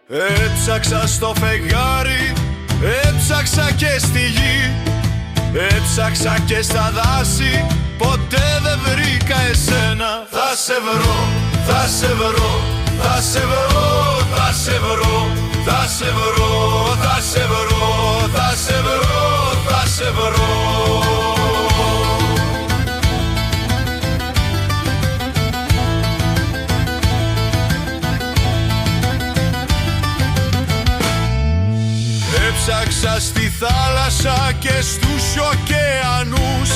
Έψαξα στο φεγγάρι, έψαξα και στη γη, έψαξα και στα δάση, ποτέ δεν βρήκα εσένα. Θα σε βρω, θα σε βρω, θα σε βρω, θα σε βρω, θα σε βρω, θα σε βρω, θα σε βρω, θα σε βρω. Έψαξα στη θάλασσα και στους ωκεανούς,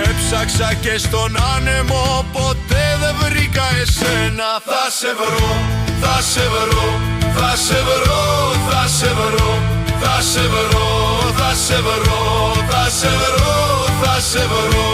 έψαξα και στον άνεμο, ποτέ δεν βρήκα εσένα. Θα σε βρω, θα σε βρω, θα σε βρω, θα σε βρω, θα σε βρω, θα σε βρω, θα σε βρω, θα σε βρω.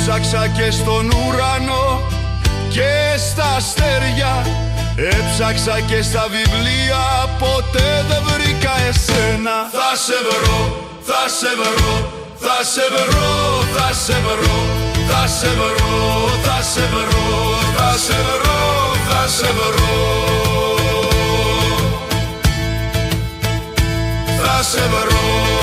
Έψαξα και στον ουρανό και στα αστέρια, έψαξα και στα βιβλία, ποτέ δεν βρήκα εσένα. Θα σε βρω, θα σε βρω, θα σε βρω, θα σε βρω, θα σε βρω, θα σε βρω, θα σε βρω, θα σε βρω, θα σε βρω.